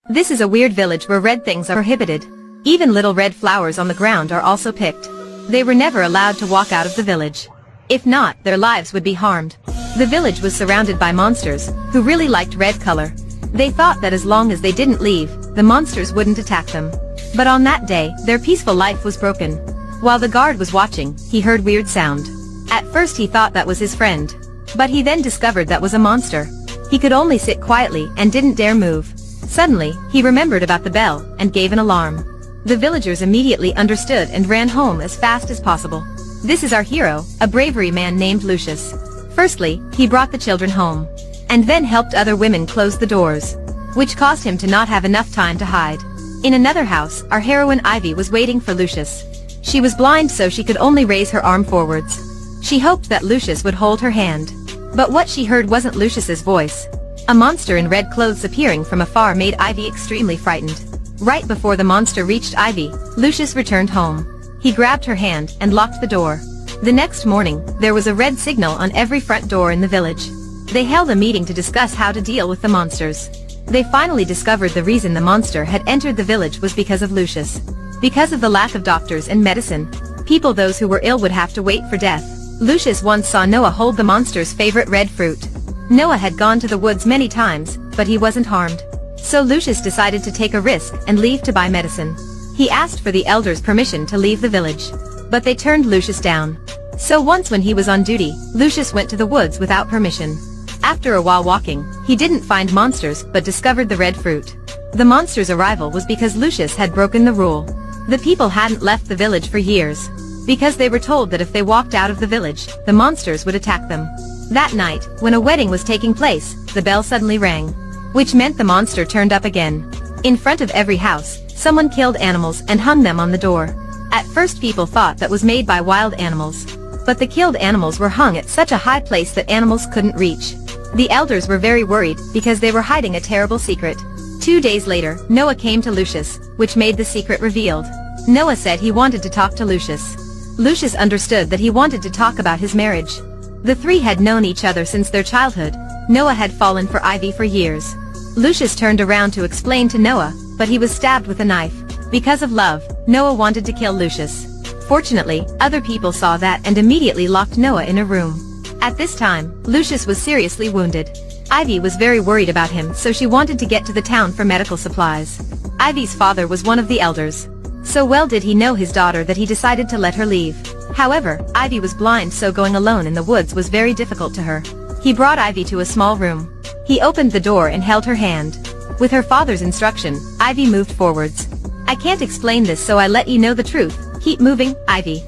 This is a weird village where red things are prohibited. Even little red flowers on the ground are also picked. They were never allowed to walk out of the village. If not, their lives would be harmed. The village was surrounded by monsters, who really liked red color. They thought that as long as they didn't leave, the monsters wouldn't attack them. But on that day, their peaceful life was broken. While the guard was watching, he heard weird sound. At first he thought that was his friend. But he then discovered that was a monster. He could only sit quietly and didn't dare move. Suddenly, he remembered about the bell, and gave an alarm. The villagers immediately understood and ran home as fast as possible. This is our hero, a bravery man named Lucius. Firstly, he brought the children home. And then helped other women close the doors. Which caused him to not have enough time to hide. In another house, our heroine Ivy was waiting for Lucius. She was blind, so she could only raise her arm forwards. She hoped that Lucius would hold her hand. But what she heard wasn't Lucius's voice. A monster in red clothes appearing from afar made Ivy extremely frightened. Right before the monster reached Ivy, Lucius returned home. He grabbed her hand and locked the door. The next morning, there was a red signal on every front door in the village. They held a meeting to discuss how to deal with the monsters. They finally discovered the reason the monster had entered the village was because of Lucius. Because of the lack of doctors and medicine, those who were ill would have to wait for death. Lucius once saw Noah hold the monster's favorite red fruit. Noah had gone to the woods many times, but he wasn't harmed. So Lucius decided to take a risk and leave to buy medicine. He asked for the elders' permission to leave the village. But they turned Lucius down. So once when he was on duty, Lucius went to the woods without permission. After a while walking, he didn't find monsters but discovered the red fruit. The monster's arrival was because Lucius had broken the rule. The people hadn't left the village for years. Because they were told that if they walked out of the village, the monsters would attack them. That night, when a wedding was taking place, the bell suddenly rang. Which meant the monster turned up again. In front of every house, someone killed animals and hung them on the door. At first people thought that was made by wild animals. But the killed animals were hung at such a high place that animals couldn't reach. The elders were very worried because they were hiding a terrible secret. 2 days later, Noah came to Lucius, which made the secret revealed. Noah said he wanted to talk to Lucius. Lucius understood that he wanted to talk about his marriage. The three had known each other since their childhood. Noah had fallen for Ivy for years. Lucius turned around to explain to Noah, but he was stabbed with a knife. Because of love, Noah wanted to kill Lucius. Fortunately, other people saw that and immediately locked Noah in a room. At this time, Lucius was seriously wounded. Ivy was very worried about him, so she wanted to get to the town for medical supplies. Ivy's father was one of the elders. So well did he know his daughter that he decided to let her leave. However, Ivy was blind, so going alone in the woods was very difficult to her. He brought Ivy to a small room. He opened the door and held her hand. With her father's instruction, Ivy moved forwards. I can't explain this, so I let you know the truth. Keep moving, Ivy.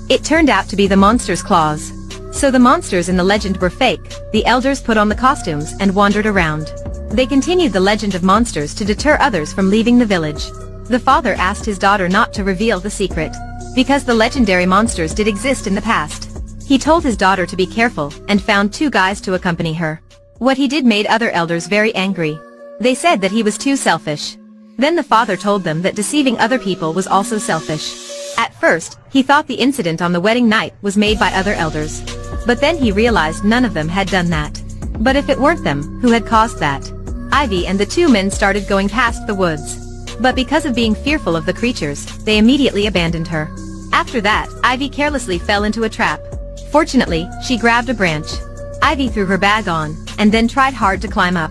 It turned out to be the monster's claws. So the monsters in the legend were fake. The elders put on the costumes and wandered around. They continued the legend of monsters to deter others from leaving the village. The father asked his daughter not to reveal the secret, because the legendary monsters did exist in the past. He told his daughter to be careful, and found 2 guys to accompany her. What he did made other elders very angry. They said that he was too selfish. Then the father told them that deceiving other people was also selfish. At first, he thought the incident on the wedding night was made by other elders. But then he realized none of them had done that. But if it weren't them, who had caused that? Ivy and the 2 men started going past the woods. But because of being fearful of the creatures, they immediately abandoned her. After that, Ivy carelessly fell into a trap. Fortunately, she grabbed a branch. Ivy threw her bag on, and then tried hard to climb up.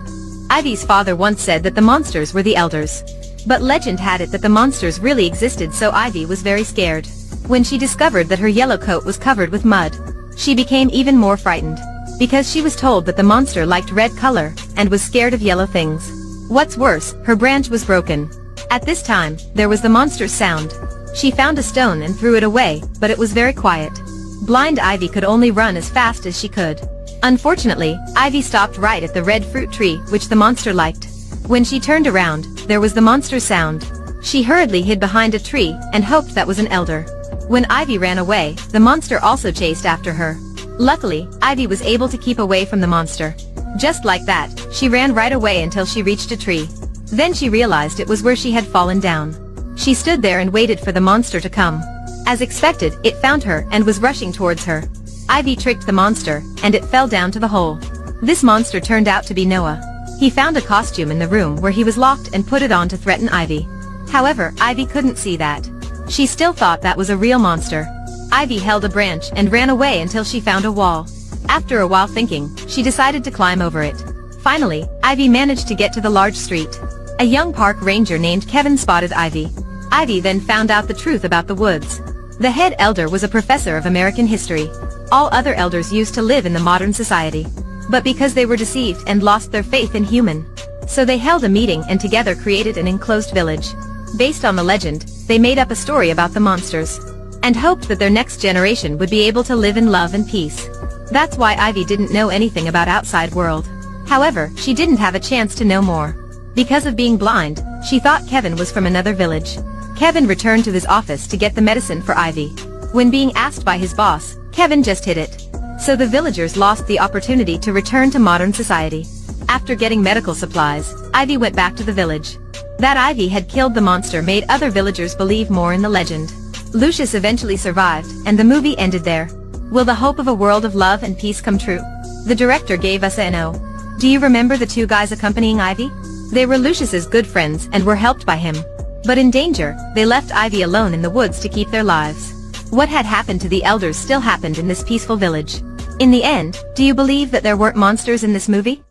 Ivy's father once said that the monsters were the elders. But legend had it that the monsters really existed, so Ivy was very scared. When she discovered that her yellow coat was covered with mud, she became even more frightened. Because she was told that the monster liked red color, and was scared of yellow things. What's worse, her branch was broken. At this time, there was the monster's sound. She found a stone and threw it away, but it was very quiet. Blind Ivy could only run as fast as she could. Unfortunately, Ivy stopped right at the red fruit tree, which the monster liked. When she turned around, there was the monster's sound. She hurriedly hid behind a tree, and hoped that was an elder. When Ivy ran away, the monster also chased after her. Luckily, Ivy was able to keep away from the monster. Just like that, she ran right away until she reached a tree. Then she realized it was where she had fallen down. She stood there and waited for the monster to come. As expected, it found her and was rushing towards her. Ivy tricked the monster, and it fell down to the hole. This monster turned out to be Noah. He found a costume in the room where he was locked and put it on to threaten Ivy. However, Ivy couldn't see that. She still thought that was a real monster. Ivy held a branch and ran away until she found a wall. After a while thinking, she decided to climb over it. Finally, Ivy managed to get to the large street. A young park ranger named Kevin spotted Ivy. Ivy then found out the truth about the woods. The head elder was a professor of American history. All other elders used to live in the modern society. But because they were deceived and lost their faith in human. So they held a meeting and together created an enclosed village. Based on the legend, they made up a story about the monsters. And hoped that their next generation would be able to live in love and peace. That's why Ivy didn't know anything about outside world. However, she didn't have a chance to know more. Because of being blind, she thought Kevin was from another village. Kevin returned to his office to get the medicine for Ivy. When being asked by his boss, Kevin just hid it. So the villagers lost the opportunity to return to modern society. After getting medical supplies, Ivy went back to the village. That Ivy had killed the monster made other villagers believe more in the legend. Lucius eventually survived, and the movie ended there. Will the hope of a world of love and peace come true? The director gave us a no. Do you remember the two guys accompanying Ivy? They were Lucius's good friends and were helped by him. But in danger, they left Ivy alone in the woods to keep their lives. What had happened to the elders still happened in this peaceful village. In the end, do you believe that there weren't monsters in this movie?